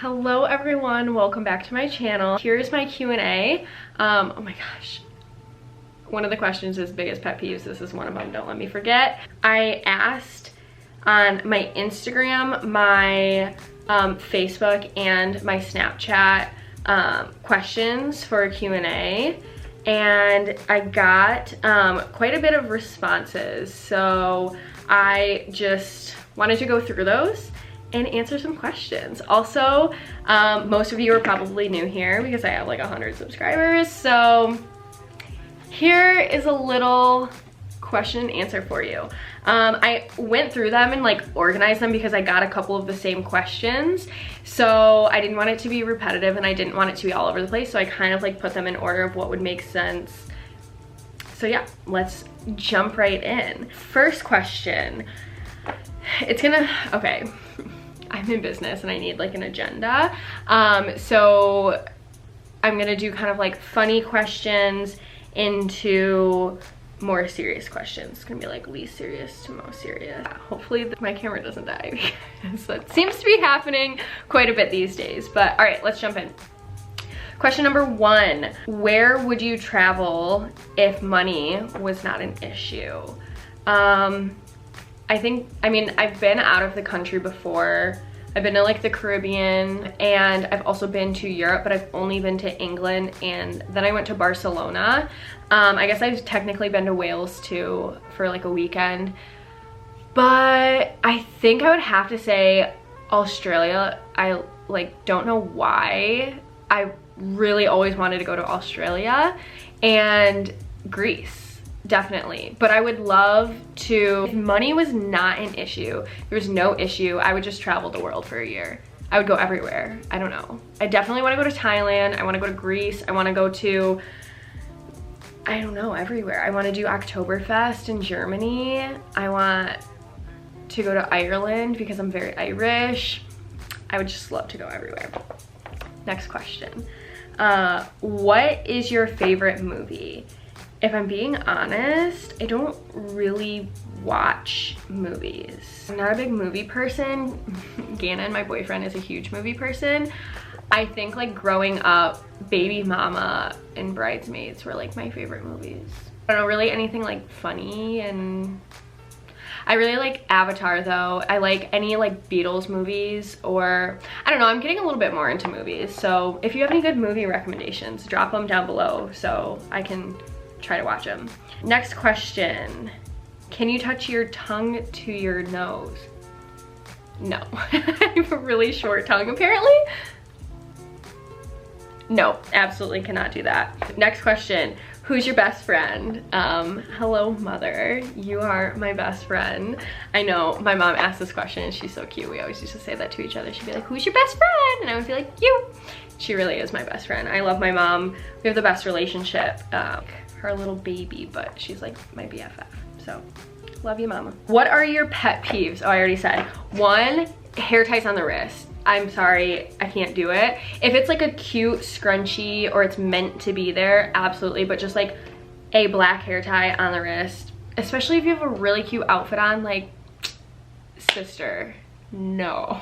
Hello everyone, welcome back to my channel. Here's my Q&A. Oh my gosh. One of the questions is biggest pet peeves. This is one of them, don't let me forget. I asked on my Instagram, my Facebook, and my Snapchat questions for a Q&A, and I got quite a bit of responses. So I just wanted to go through those and answer some questions. Also, most of you are probably new here because I have like 100 subscribers. So here is a little question and answer for you. I went through them and like organized them because I got a couple of the same questions. So I didn't want it to be repetitive and I didn't want it to be all over the place. So I kind of like put them in order of what would make sense. So yeah, let's jump right in. First question. Okay. I'm in business and I need like an agenda. So I'm gonna do kind of like funny questions into more serious questions. It's gonna be like least serious to most serious. Hopefully my camera doesn't die because that seems to be happening quite a bit these days. But all right, let's jump in. Question number 1, where would you travel if money was not an issue? I mean, I've been out of the country before. I've been to like the Caribbean and I've also been to Europe, but I've only been to England and then I went to Barcelona. I guess I've technically been to Wales too for like a weekend, but I think I would have to say Australia. I like don't know why. I really always wanted to go to Australia, and Greece. Definitely. But I would love to, if money was not an issue, there was no issue, I would just travel the world for a year. I would go everywhere. I don't know. I definitely want to go to Thailand. I want to go to Greece. I want to go to, I don't know, everywhere. I want to do Oktoberfest in Germany. I want to go to Ireland because I'm very Irish. I would just love to go everywhere. Next question. What is your favorite movie? If I'm being honest, I don't really watch movies. I'm not a big movie person. Gannon, my boyfriend, is a huge movie person. I think like growing up, Baby Mama and Bridesmaids were like my favorite movies. I don't know, really anything like funny, and I really like Avatar though. I like any like Beatles movies, or I don't know, I'm getting a little bit more into movies. So if you have any good movie recommendations, drop them down below so I can try to watch them. Next question. Can you touch your tongue to your nose? No. I have a really short tongue apparently. No, absolutely cannot do that. Next question. Who's your best friend? Hello mother, you are my best friend. I know my mom asked this question and she's so cute. We always used to say that to each other. She'd be like, who's your best friend? And I would be like, you. She really is my best friend. I love my mom. We have the best relationship. Her little baby, but she's like my BFF. So love you, mama. What are your pet peeves? Oh, I already said. 1, hair ties on the wrist. I'm sorry, I can't do it. If it's like a cute scrunchie or it's meant to be there, absolutely, but just like a black hair tie on the wrist, especially if you have a really cute outfit on, like, sister, no.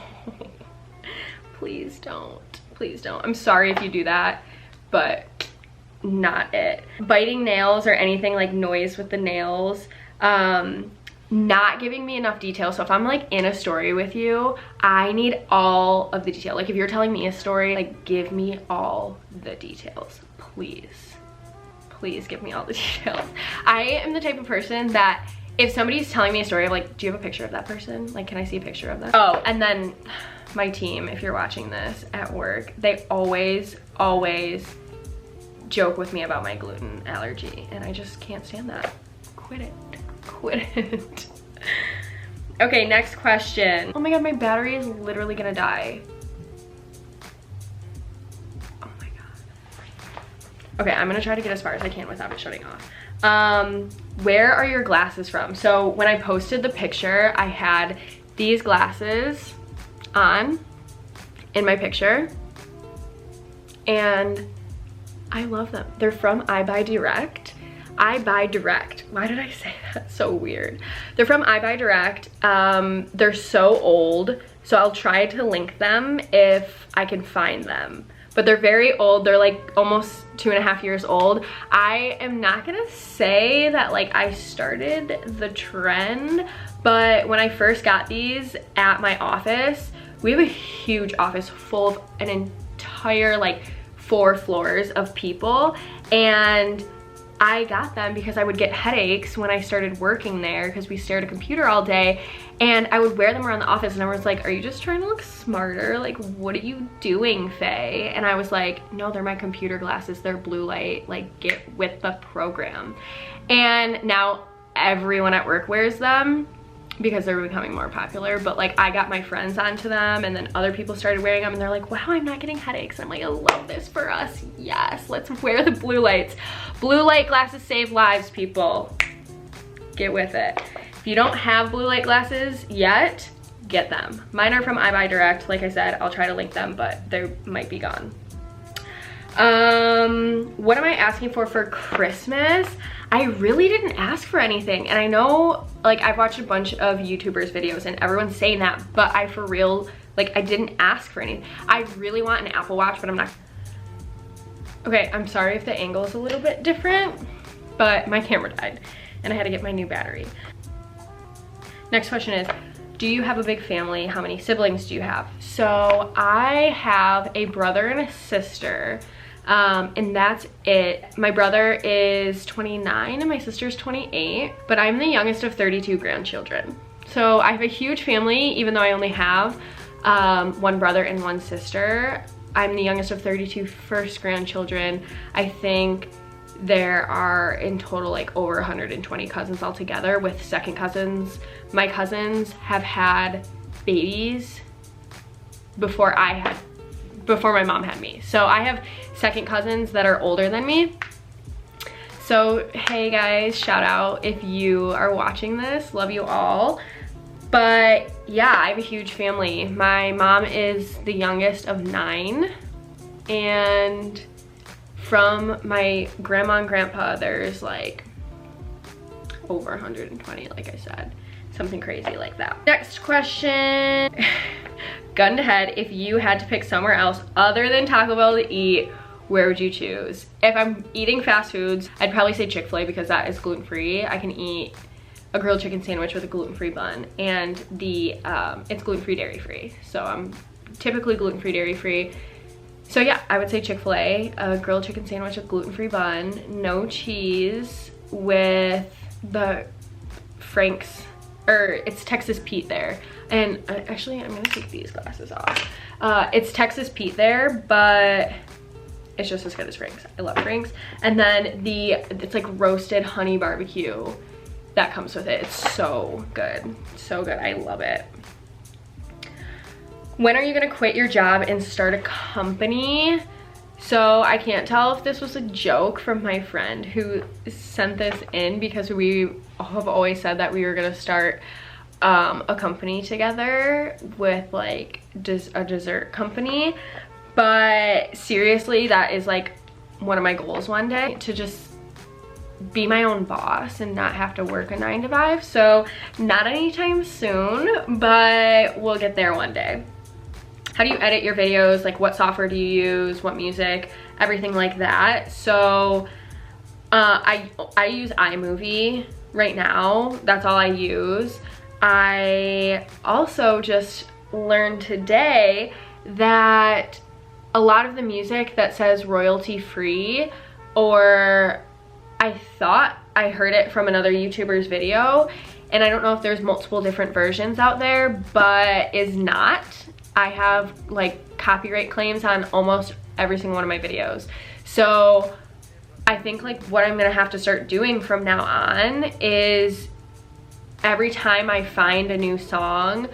Please don't, please don't. I'm sorry if you do that, but not it. Biting nails or anything like noise with the nails. Not giving me enough detail. So if I'm like in a story with you, I need all of the detail. Like if you're telling me a story, like give me all the details, please. Please give me all the details. I am the type of person that if somebody's telling me a story, I'm like, do you have a picture of that person? Like, can I see a picture of them? Oh, and then my team, if you're watching this at work, they always joke with me about my gluten allergy, and I just can't stand that. Quit it. Quit it. Okay, next question. Oh my god, my battery is literally gonna die. Oh my god. Okay, I'm gonna try to get as far as I can without it shutting off. Where are your glasses from? So when I posted the picture, I had these glasses on in my picture, and I love them. They're from I Buy Direct. I Buy Direct. Why did I say that? So weird. They're from I Buy Direct. They're so old, so I'll try to link them if I can find them. But they're very old. They're like almost 2.5 years old. I am not gonna say that like I started the trend, but when I first got these at my office, we have a huge office full of an entire like 4 floors of people, and I got them because I would get headaches when I started working there because we stared at a computer all day, and I would wear them around the office and everyone's like, are you just trying to look smarter? Like, what are you doing, Faye? And I was like, no, they're my computer glasses. They're blue light. Like, get with the program. And now everyone at work wears them because they're becoming more popular, but like I got my friends onto them, and then other people started wearing them and they're like, wow, I'm not getting headaches. I'm like, I love this for us. Yes, let's wear the blue lights. Blue light glasses save lives, people. Get with it. If you don't have blue light glasses yet, get them. Mine are from iBuyDirect. Like I said, I'll try to link them, but they might be gone. What am I asking for Christmas? I really didn't ask for anything, and I know like I've watched a bunch of YouTubers videos and everyone's saying that, but I for real, like I didn't ask for anything. I really want an Apple Watch, but I'm not. Okay, I'm sorry if the angle is a little bit different, but my camera died and I had to get my new battery. Next question is, do you have a big family? How many siblings do you have? So I have a brother and a sister. And that's it. My brother is 29 and my sister's 28, but I'm the youngest of 32 grandchildren. So I have a huge family, even though I only have one brother and one sister. I'm the youngest of 32 first grandchildren. I think there are in total like over 120 cousins altogether with second cousins. My cousins have had babies before my mom had me. So I have second cousins that are older than me. So hey guys, shout out if you are watching this. Love you all. But yeah, I have a huge family. My mom is the youngest of 9, and from my grandma and grandpa there's like over 120, like I said. Something crazy like that. Next question. Gun to head, if you had to pick somewhere else other than Taco Bell to eat, where would you choose? If I'm eating fast foods, I'd probably say Chick-fil-A because that is gluten-free. I can eat a grilled chicken sandwich with a gluten-free bun, and it's gluten-free, dairy-free. So I'm typically gluten-free, dairy-free. So yeah, I would say Chick-fil-A, a grilled chicken sandwich with gluten-free bun, no cheese, with the Frank's, or it's Texas Pete there. And actually, I'm gonna take these glasses off. It's Texas Pete there, but it's just as good as Frank's. I love Frank's. And then it's like roasted honey barbecue that comes with it. It's so good, so good. I love it. When are you gonna quit your job and start a company? So I can't tell if this was a joke from my friend who sent this in, because we have always said that we were gonna start a company together with like a dessert company. But seriously, that is like one of my goals one day, to just be my own boss and not have to work a 9 to 5. So not anytime soon, but we'll get there one day. How do you edit your videos? Like, what software do you use? What music? Everything like that. So I use iMovie right now. That's all I use. I also just learned today that a lot of the music that says royalty free, or I thought I heard it from another YouTuber's video, and I don't know if there's multiple different versions out there, but is not. I have like copyright claims on almost every single one of my videos. So I think like what I'm gonna have to start doing from now on is every time I find a new song,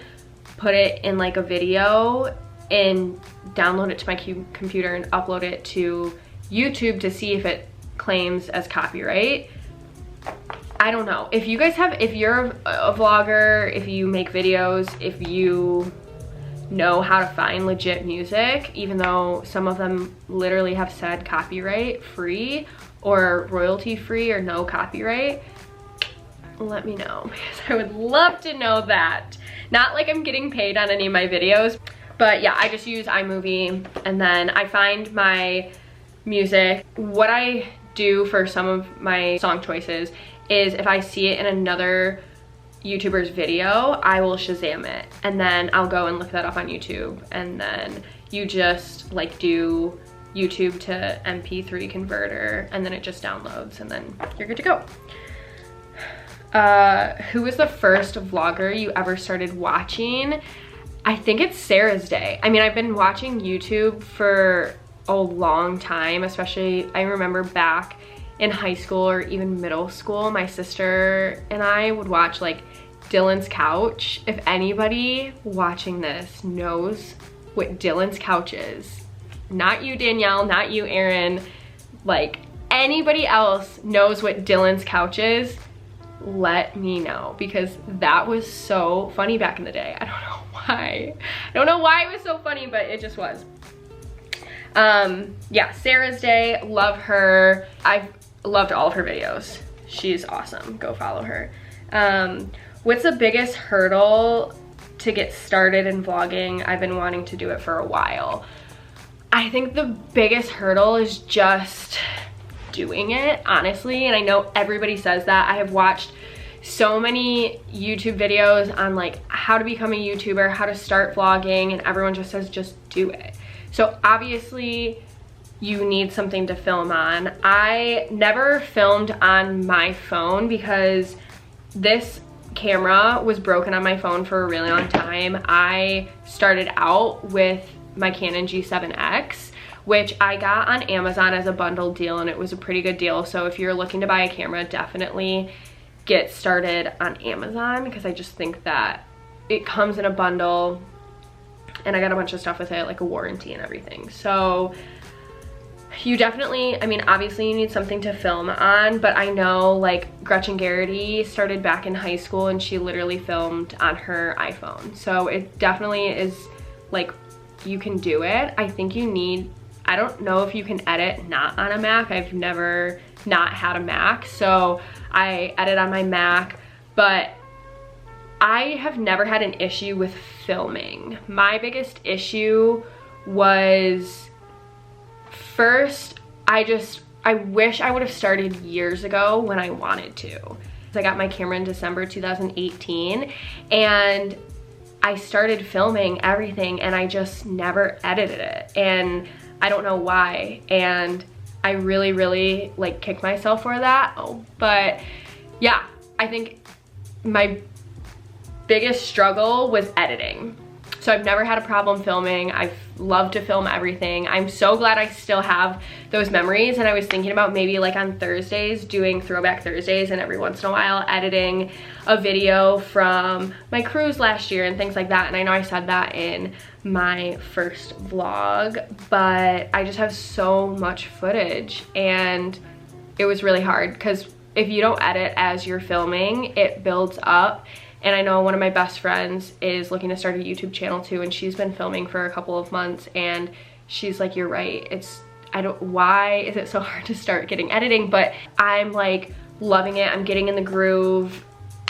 put it in like a video and download it to my computer and upload it to YouTube to see if it claims as copyright. I don't know. If you guys have, if you're a vlogger, if you make videos, if you know how to find legit music, even though some of them literally have said copyright free or royalty free or no copyright, let me know, because I would love to know that. Not like I'm getting paid on any of my videos, But yeah, I just use iMovie, and then I find my music. What I do for some of my song choices is if I see it in another YouTuber's video, I will Shazam it, and then I'll go and look that up on YouTube, and then you just like do YouTube to MP3 converter, and then it just downloads, and then you're good to go. Who was the first vlogger you ever started watching? I think it's Sarah's Day. I mean, I've been watching YouTube for a long time, especially I remember back in high school or even middle school, my sister and I would watch like Dylan's Couch. If anybody watching this knows what Dylan's Couch is, not you, Danielle, not you, Erin, like anybody else knows what Dylan's Couch is, let me know, because that was so funny back in the day. I don't know why. I don't know why it was so funny, but it just was. Yeah, Sarah's Day, love her. I've loved all of her videos. She's awesome, go follow her. What's the biggest hurdle to get started in vlogging? I've been wanting to do it for a while. I think the biggest hurdle is just doing it, honestly, and I know everybody says that. I have watched so many YouTube videos on like how to become a YouTuber, how to start vlogging, and everyone just says just do it. So obviously you need something to film on. I never filmed on my phone because this camera was broken on my phone for a really long time. I started out with my Canon G7X, which I got on Amazon as a bundle deal, and it was a pretty good deal. So if you're looking to buy a camera, definitely get started on Amazon, because I just think that it comes in a bundle, and I got a bunch of stuff with it, like a warranty and everything. So you definitely, I mean, obviously you need something to film on, but I know like Gretchen Garrity started back in high school and she literally filmed on her iPhone. So it definitely is like, you can do it. I think you need, I don't know if you can edit not on a Mac. I've never not had a Mac, so I edit on my Mac, but I have never had an issue with filming. My biggest issue was, first, I wish I would have started years ago when I wanted to. I got my camera in December 2018, and I started filming everything, and I just never edited it, and I don't know why, and I really like kick myself for that. But yeah, I think my biggest struggle was editing. So I've never had a problem filming. I've loved to film everything. I'm so glad I still have those memories, and I was thinking about maybe like on Thursdays doing Throwback Thursdays, and every once in a while editing a video from my cruise last year and things like that. And I know I said that in my first vlog, but I just have so much footage, and it was really hard because if you don't edit as you're filming, it builds up. And I know one of my best friends is looking to start a YouTube channel too, and she's been filming for a couple of months, and she's like, you're right, why is it so hard to start getting editing? But I'm like loving it. I'm getting in the groove.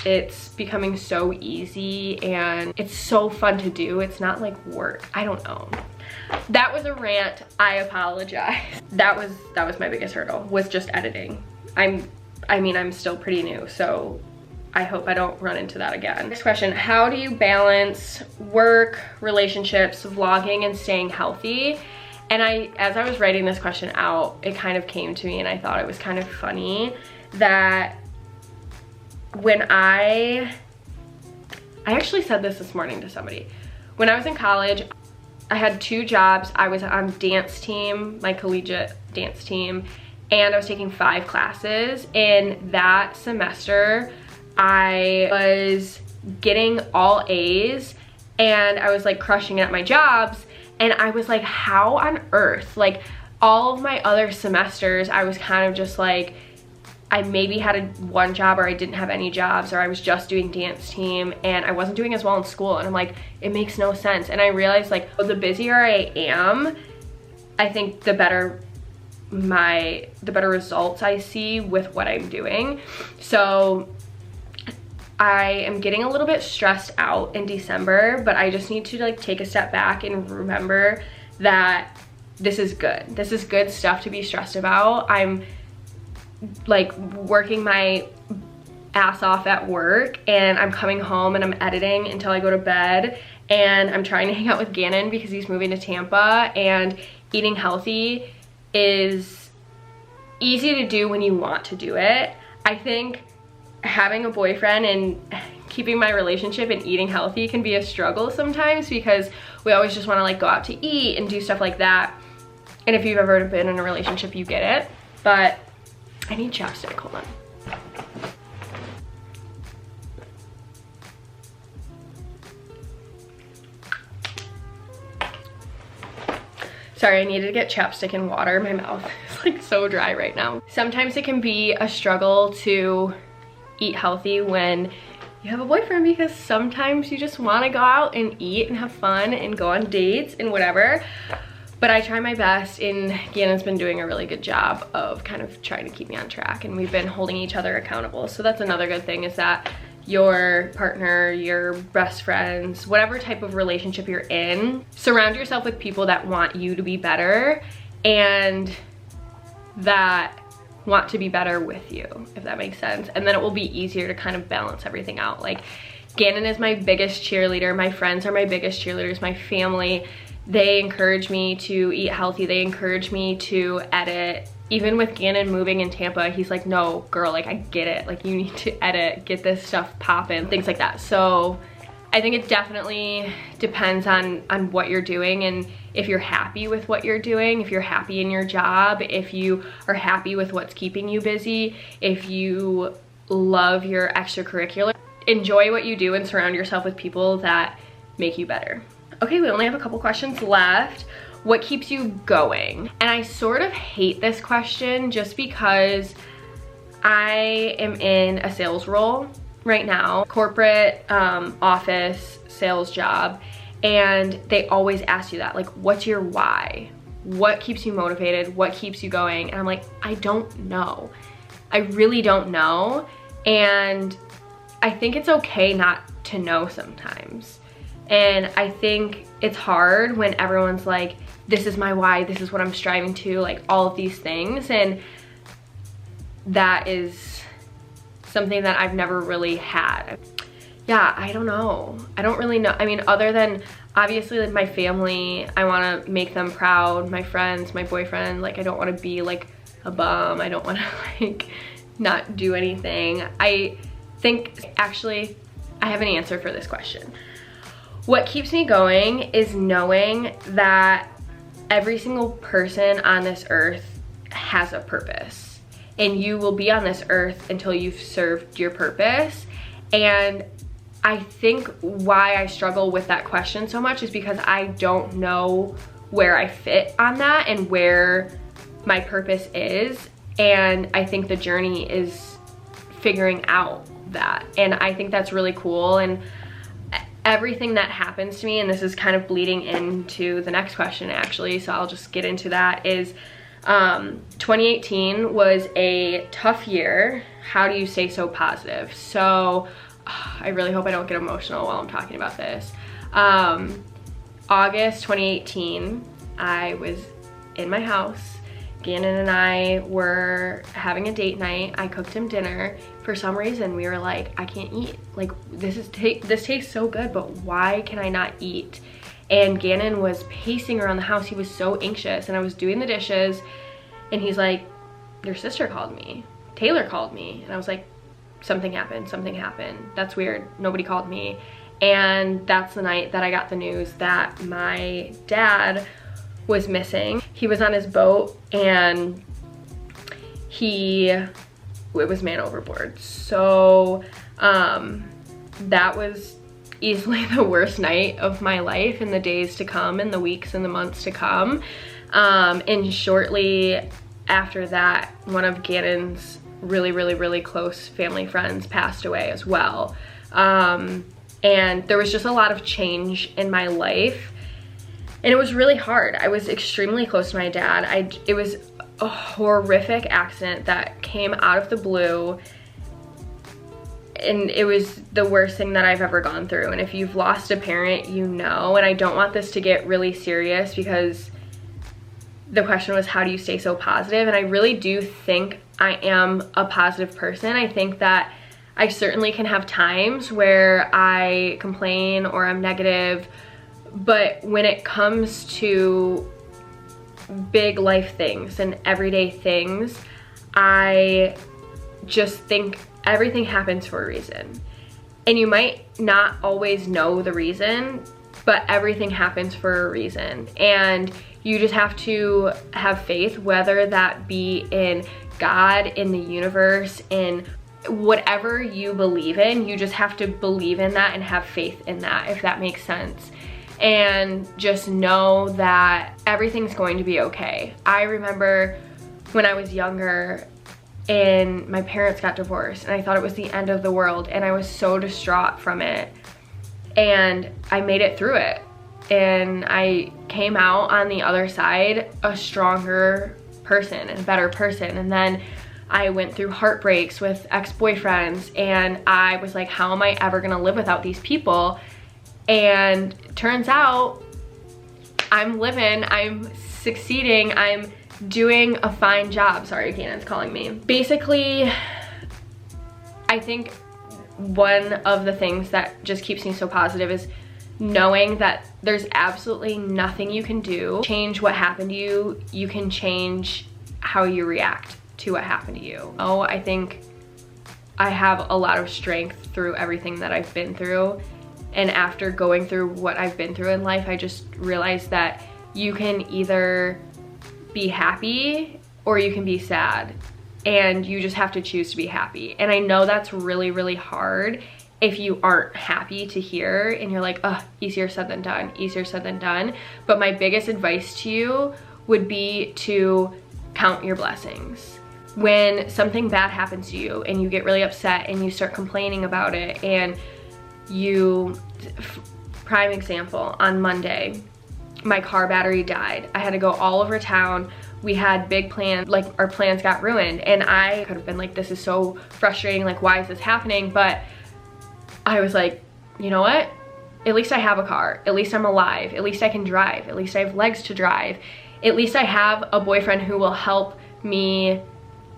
It's becoming so easy, and it's so fun to do. It's not like work. I don't know. That was a rant. I apologize. That was my biggest hurdle, was just editing. I mean, I'm still pretty new, so I hope I don't run into that again. Next question, how do you balance work, relationships, vlogging, and staying healthy? And as I was writing this question out, it kind of came to me, and I thought it was kind of funny that when I actually said this morning to somebody. When I was in college, I had 2 jobs. I was on dance team, my collegiate dance team, and I was taking 5 classes. In that semester, I was getting all A's, and I was like crushing it at my jobs, and I was like, how on earth? Like all of my other semesters, I was kind of just like, I maybe had one job, or I didn't have any jobs, or I was just doing dance team, and I wasn't doing as well in school. And I'm like, it makes no sense. And I realized like, the busier I am, I think the better results I see with what I'm doing. So I am getting a little bit stressed out in December, but I just need to like take a step back and remember that this is good. This is good stuff to be stressed about. I'm like working my ass off at work, and I'm coming home and I'm editing until I go to bed, and I'm trying to hang out with Gannon because he's moving to Tampa, and eating healthy is easy to do when you want to do it. I think having a boyfriend and keeping my relationship and eating healthy can be a struggle sometimes because we always just want to like go out to eat and do stuff like that. And if you've ever been in a relationship, you get it. But I need chapstick, hold on. Sorry, I needed to get chapstick and water. My mouth is like so dry right now. Sometimes it can be a struggle to eat healthy when you have a boyfriend, because sometimes you just want to go out and eat and have fun and go on dates and whatever. But I try my best, and Gannon's been doing a really good job of kind of trying to keep me on track, and we've been holding each other accountable. So that's another good thing, is that your partner, your best friends, whatever type of relationship you're in, surround yourself with people that want you to be better and that want to be better with you, if that makes sense. And then it will be easier to kind of balance everything out. Like, Gannon is my biggest cheerleader. My friends are my biggest cheerleaders. My family, they encourage me to eat healthy. They encourage me to edit. Even with Gannon moving in Tampa, he's like, no, girl, like, I get it. Like, you need to edit, get this stuff popping, things like that. So I think it definitely depends on what you're doing, and if you're happy with what you're doing, if you're happy in your job, if you are happy with what's keeping you busy, if you love your extracurricular, enjoy what you do and surround yourself with people that make you better. Okay, we only have a couple questions left. What keeps you going? And I sort of hate this question just because I am in a sales role right now, corporate office sales job, and they always ask you that, like, what's your why? What keeps you motivated? What keeps you going? And I'm like, I don't know. I really don't know. And I think it's okay not to know sometimes. And I think it's hard when everyone's like, this is my why, this is what I'm striving to, like all of these things. And that is something that I've never really had. Yeah, I don't know. I don't really know. I mean, other than obviously like my family, I want to make them proud, my friends, my boyfriend, like I don't want to be like a bum. I don't want to like not do anything. I think actually I have an answer for this question. What keeps me going is knowing that every single person on this earth has a purpose, and you will be on this earth until you've served your purpose. And I think why I struggle with that question so much is because I don't know where I fit on that and where my purpose is. And I think the journey is figuring out that. And I think that's really cool. And everything that happens to me, and this is kind of bleeding into the next question actually, so I'll just get into that, is 2018 was a tough year. How do you stay so positive? So I really hope I don't get emotional while I'm talking about this. August 2018, I was in my house. Gannon and I were having a date night. I cooked him dinner. For some reason, we were like, I can't eat. Like, this tastes so good, but why can I not eat? And Gannon was pacing around the house. He was so anxious, and I was doing the dishes, and he's like, your sister called me. Taylor called me. And I was like, something happened, something happened. That's weird, nobody called me. And that's the night that I got the news that my dad was missing. He was on his boat, and it was man overboard. So that was easily the worst night of my life in the days to come and the weeks and the months to come. And shortly after that, one of Gannon's really close family friends passed away as well. And there was just a lot of change in my life, and it was really hard. I was extremely close to my dad. It was a horrific accident that came out of the blue. and it was the worst thing that I've ever gone through. And if you've lost a parent, you know, and I don't want this to get really serious because the question was, how do you stay so positive? And I really do think I am a positive person. I think that I certainly can have times where I complain or I'm negative, but when it comes to big life things and everyday things, I just think everything happens for a reason. And you might not always know the reason, but everything happens for a reason. And you just have to have faith, whether that be in God, in the universe, in whatever you believe in. You just have to believe in that and have faith in that, if that makes sense. And just know that everything's going to be okay. I remember when I was younger and my parents got divorced and I thought it was the end of the world, and I was so distraught from it, and I made it through it, and I came out on the other side a stronger person and a better person. And then I went through heartbreaks with ex-boyfriends, and I was like, how am I ever gonna live without these people? And turns out I'm living, I'm succeeding, I'm doing a fine job. Sorry, Kanan's calling me. Basically, I think one of the things that just keeps me so positive is knowing that there's absolutely nothing you can do to change what happened to you. You can change how you react to what happened to you. Oh, I think I have a lot of strength through everything that I've been through. And after going through what I've been through in life, I just realized that you can either be happy or you can be sad, and you just have to choose to be happy. And I know that's really, really hard if you aren't happy to hear, and you're like, oh, easier said than done, easier said than done. But my biggest advice to you would be to count your blessings. When something bad happens to you and you get really upset and you start complaining about it, and prime example, on Monday, my car battery died. I had to go all over town. We had big plans, like our plans got ruined, and I could have been like, this is so frustrating, like why is this happening? But I was like, you know what? At least I have a car. At least I'm alive. At least I can drive. At least I have legs to drive. At least I have a boyfriend who will help me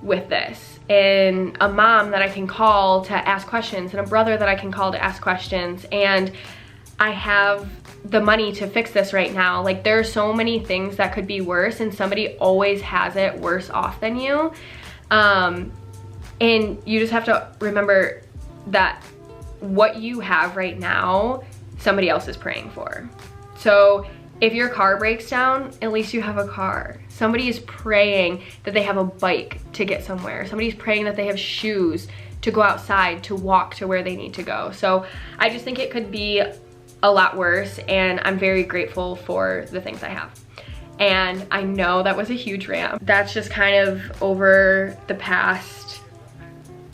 with this, and a mom that I can call to ask questions, and a brother that I can call to ask questions, and I have the money to fix this right now. Like, there are so many things that could be worse, and somebody always has it worse off than you. And you just have to remember that what you have right now, somebody else is praying for. So if your car breaks down, at least you have a car. Somebody is praying that they have a bike to get somewhere. Somebody's praying that they have shoes to go outside, to walk to where they need to go. So I just think it could be a lot worse, and I'm very grateful for the things I have. And I know that was a huge rant. That's just kind of over the past,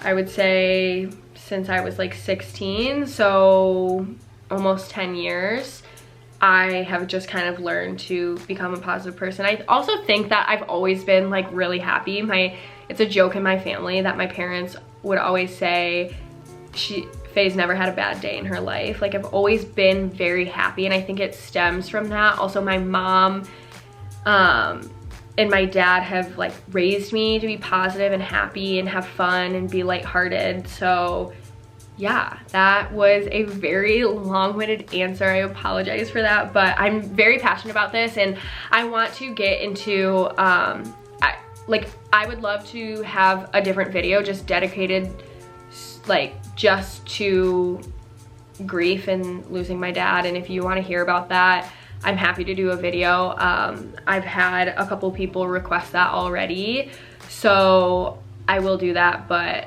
I would say, since I was like 16, so almost 10 years. I have just kind of learned to become a positive person. I also think that I've always been like really happy. It's a joke in my family that my parents would always say, Faye's never had a bad day in her life. Like, I've always been very happy, and I think it stems from that. Also, my mom and my dad have like raised me to be positive and happy and have fun and be lighthearted. So yeah, that was a very long-winded answer. I apologize for that, but I'm very passionate about this, and I want to get into, I would love to have a different video just dedicated, like, just to grief and losing my dad. And if you want to hear about that, I'm happy to do a video. I've had a couple people request that already, so I will do that, but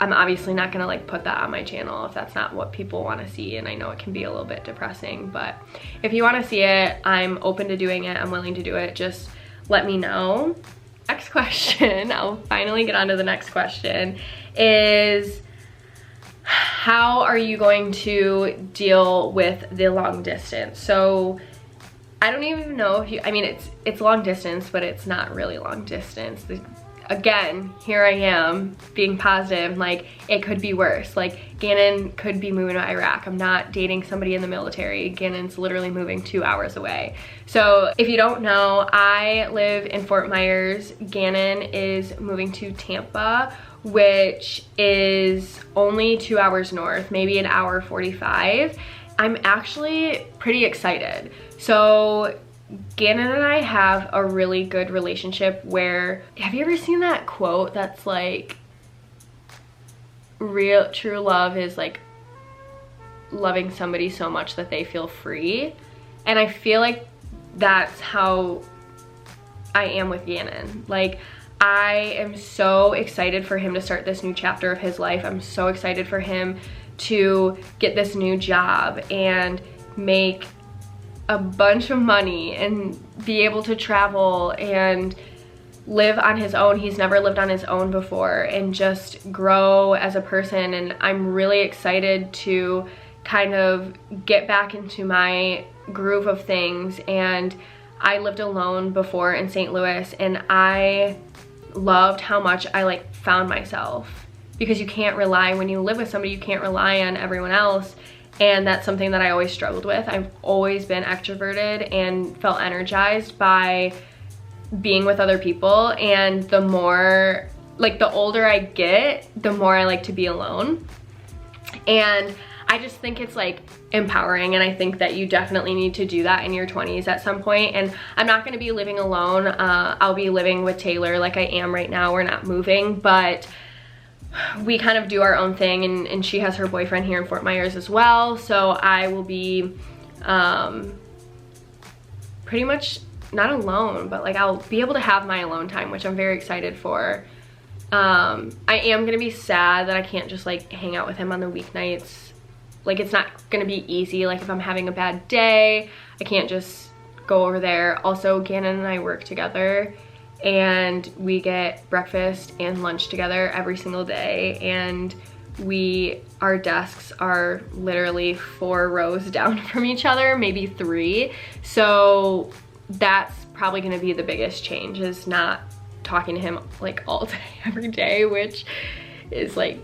I'm obviously not gonna like put that on my channel if that's not what people want to see, and I know it can be a little bit depressing, but if you want to see it, I'm open to doing it. I'm willing to do it. Just let me know. Next question, I'll finally get on to the next question, is how are you going to deal with the long distance? So I don't even know if you, I mean, it's long distance, but it's not really long distance. again, here I am being positive, like it could be worse. Like Gannon could be moving to Iraq. I'm not dating somebody in the military. Gannon's literally moving 2 hours away. So if you don't know, I live in Fort Myers. Gannon is moving to Tampa, which is only 2 hours north, maybe an hour 45. I'm actually pretty excited. So Gannon and I have a really good relationship where, have you ever seen that quote that's like, real true love is like loving somebody so much that they feel free? And I feel like that's how I am with Gannon. Like, I am so excited for him to start this new chapter of his life. I'm so excited for him to get this new job and make a bunch of money and be able to travel and live on his own. He's never lived on his own before, and just grow as a person. And I'm really excited to kind of get back into my groove of things. And I lived alone before in St. Louis, and I loved how much I like found myself, because you can't rely, when you live with somebody, you can't rely on everyone else. And that's something that I always struggled with. I've always been extroverted and felt energized by being with other people. And the more, like the older I get, the more I like to be alone. And I just think it's like empowering, and I think that you definitely need to do that in your 20s at some point. And I'm not gonna be living alone. I'll be living with Taylor like I am right now. We're not moving, but we kind of do our own thing, and she has her boyfriend here in Fort Myers as well. So I will be pretty much not alone, but like I'll be able to have my alone time, which I'm very excited for. I am gonna be sad that I can't just like hang out with him on the weeknights. Like, it's not gonna be easy. Like, if I'm having a bad day, I can't just go over there. Also, Gannon and I work together, and we get breakfast and lunch together every single day. And our desks are literally 4 rows down from each other, maybe 3. So that's probably gonna be the biggest change, is not talking to him like all day, every day, which is like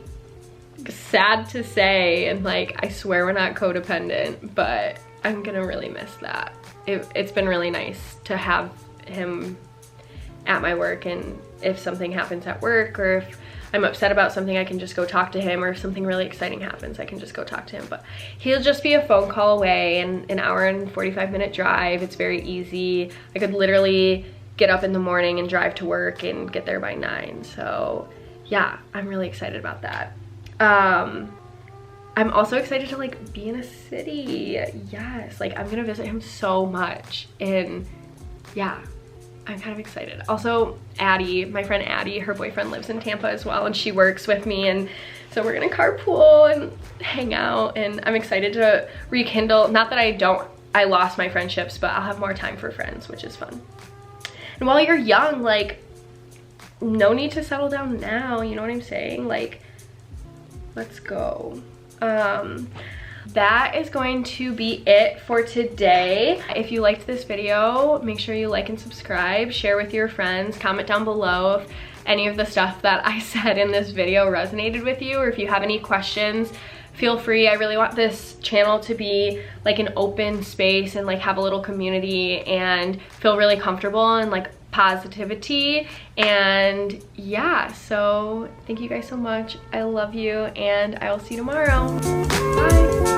sad to say. And like, I swear we're not codependent, but I'm gonna really miss that. It's been really nice to have him at my work, and if something happens at work, or if I'm upset about something, I can just go talk to him, or if something really exciting happens, I can just go talk to him. But he'll just be a phone call away, and an hour and 45-minute drive. It's very easy. I could literally get up in the morning and drive to work and get there by 9. So yeah, I'm really excited about that. I'm also excited to like be in a city. Yes, like I'm gonna visit him so much, and yeah, I'm kind of excited. Also, Addie, my friend Addie, her boyfriend lives in Tampa as well, and she works with me, and so we're gonna carpool and hang out, and I'm excited to rekindle, not that I lost my friendships, but I'll have more time for friends, which is fun. And while you're young, like, no need to settle down now, you know what I'm saying? Like, let's go. That is going to be it for today. If you liked this video, make sure you like and subscribe, share with your friends, comment down below if any of the stuff that I said in this video resonated with you, or if you have any questions, feel free. I really want this channel to be like an open space and like have a little community and feel really comfortable and like positivity. And yeah, so thank you guys so much. I love you, and I will see you tomorrow. Bye.